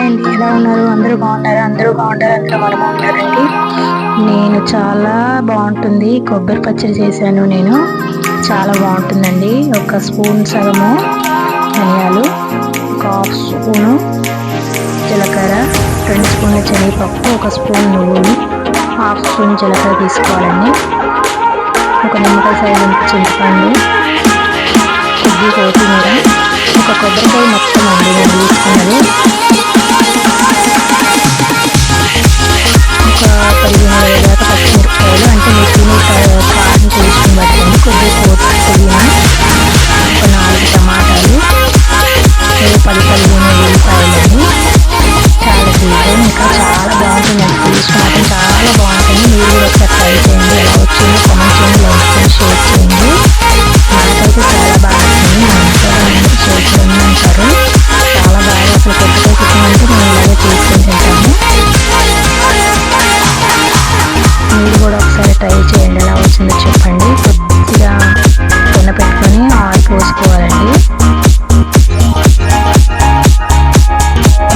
అండి, ఎలా ఉన్నారు? అందరూ బాగున్నారు, అందరూ మనం బాగుంటారండి. నేను చాలా బాగుంటుంది కొబ్బరి పచ్చడి చేశాను. నేను చాలా బాగుంటుందండి. ఒక స్పూన్ సగము ధనియాలు, ఒక హాఫ్ స్పూను జీలకర్ర, 2 స్పూన్ల శనగపప్పు, ఒక స్పూన్ నువ్వులు, హాఫ్ స్పూన్ జీలకర్ర తీసుకోవాలండి. ఒక నిమ్మకాయ సైజు చింతపండు, కొద్దిగా కొత్తిమీర, ఒక కొబ్బరికాయ మొత్తం అండి నేను తీసుకున్నది. ఒక 15-20 దాకా పచ్చిమిరపకాయలు, అంటే మీరు తినే కారం టేస్ట్ని బట్టండి. కొద్దిగా పుదీనా, ఒక 4 టమాటాలు, 10-15 ఉల్లిపాయలండి. చాలా తీసుకో, ఇంకా చాలా బాగుంటుందండి. టేస్ట్ మాత్రం చాలా బాగుంటుంది. మీరు కూడా ఒకసారి ట్రై చేయండి. ఎలా వచ్చిందో కామెంట్ చేయండి, లైక్ చేయండి, షేర్ చేయండి. నాకైతే చాలా బాగా వచ్చింది. మా ఇంట్లో అందరూ షేర్ చేయండి అంటారు. చాలా బాగా అసలు కొబ్బరికాయ చికెన్ అంటే మేము ఇలాగే చేసుకొని తింటాము. మీరు కూడా ఒకసారి ట్రై చేయండి, ఎలా వచ్చిందో చెప్పండి. కొద్దిగా పెన్న పెట్టుకొని ఆయిల్ పోసుకోవాలండి.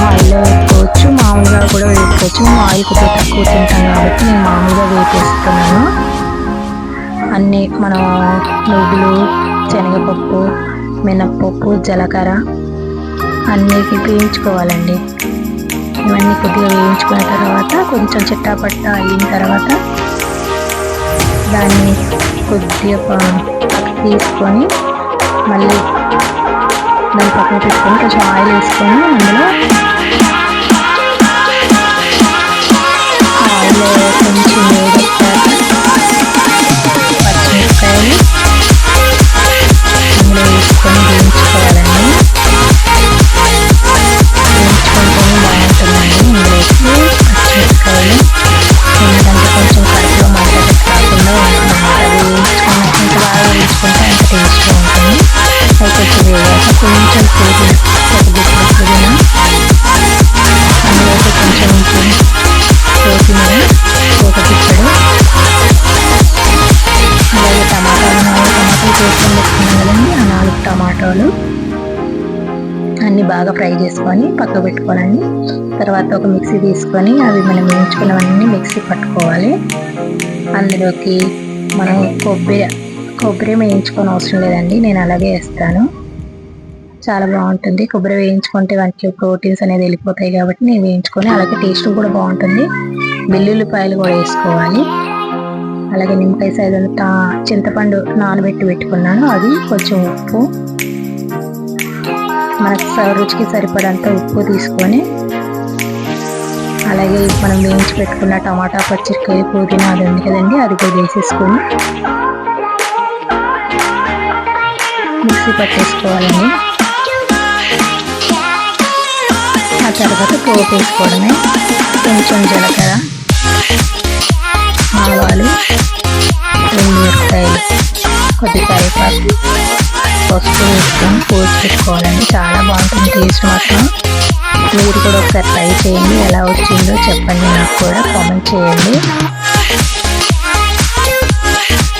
ఆయిల్లో వేసుకోవచ్చు, మామూలుగా కూడా వేసుకోవచ్చు. మేము ఆయిల్ కొద్దిగా తక్కువ తింటాం కాబట్టి నేను మామూలుగా వేపేస్తున్నాను. అన్నీ మనం నువ్వులు, శనగపప్పు, మినప్పప్పు, జీలకర్ర అన్నీ వేయించుకోవాలండి. ఇవన్నీ కొద్దిగా వేయించుకున్న తర్వాత కొంచెం చిట్టాపట్ట అయిన తర్వాత దాన్ని కొద్దిగా తీసుకొని మళ్ళీ దాన్ని పక్కన పెట్టుకొని కొంచెం ఆయిల్ వేసుకొని అందులో ఆయిల్ కొంచెం వేడెక్కాక పచ్చిమిరపకాయలు అందులో వేసుకొని వేయించుకోవాలండి. వేయించుకుంటేనే బాగుంటుందండి. ఇందులోకి పచ్చిమిరపకాయలు ఎందుకంటే కొంచెం కడుపులో మంట కాకుండా ఉంటుందన్నమాట. అది వేయించుకున్నాక ఎంత బాగా వేయించుకుంటే అంత టేస్ట్గా ఉంటుంది. అది కొంచెం వేయాక కొంచెం పుదీనా, అందులోకి కొంచెం కొత్తిమీర, పోకపిచ్చడు, అలాగే టమాటాలు 4 టమాటాలు చేసుకొని పెట్టుకున్నాం కదండి. ఆ 4 టమాటాలు అన్నీ బాగా ఫ్రై చేసుకొని పక్కకు పెట్టుకోవాలండి. తర్వాత ఒక మిక్సీ తీసుకొని అవి మనం వేయించుకున్నవన్నీ మిక్సీ పట్టుకోవాలి. అందులోకి మనం కొబ్బరి వేయించుకొని అవసరం లేదండి, నేను అలాగే వేస్తాను. చాలా బాగుంటుంది. కొబ్బరి వేయించుకుంటే వాటిలో ప్రోటీన్స్ అనేది వెళ్ళిపోతాయి కాబట్టి నేను వేయించుకొని, అలాగే టేస్ట్ కూడా బాగుంటుంది. వెల్లుల్లిపాయలు కూడా వేసుకోవాలి. అలాగే నిమ్మకాయ సైజు చింతపండు నానబెట్టి పెట్టుకున్నాను. అది కొంచెం ఉప్పు, మనకు రుచికి సరిపడంత ఉప్పు తీసుకొని, అలాగే మనం వేయించి పెట్టుకున్న టమాటా, పచ్చిమిరపకాయ, పుదీనా అది ఉంది కదండి, అది కూడా వేసేసుకొని మిక్సీ పట్టేసుకోవాలండి. ఆ తర్వాత పోపు వేసుకోవడమే. కొంచెం జీలకర్ర, ఆవాలు, మిరపకాయలు, కొద్దిగా కరివేపాకు, పసుపు వేసుకొని పోసి పెట్టుకోవాలండి. చాలా బాగుంటుంది టేస్ట్ మాత్రం. మీరు కూడా ఒకసారి ట్రై చేయండి, ఎలా వచ్చిందో చెప్పండి, నాకు కూడా కామెంట్ చేయండి.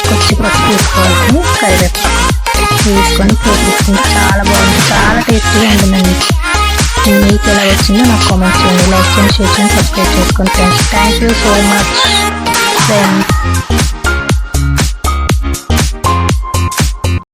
కొంచెం పసుపు వేసుకోవాలి, కరివేపాకు వేసుకొని పోపు వేసుకుంటే చాలా బాగుంటుంది, చాలా టేస్టీగా ఉంటుందండి. మీకు ఎలా వచ్చిందో నాకు కామెంట్ చేయండి, లైక్ చేయండి, షేర్ చేయండి, సబ్స్క్రైబ్ చేసుకోండి friends. Thank you so much friends.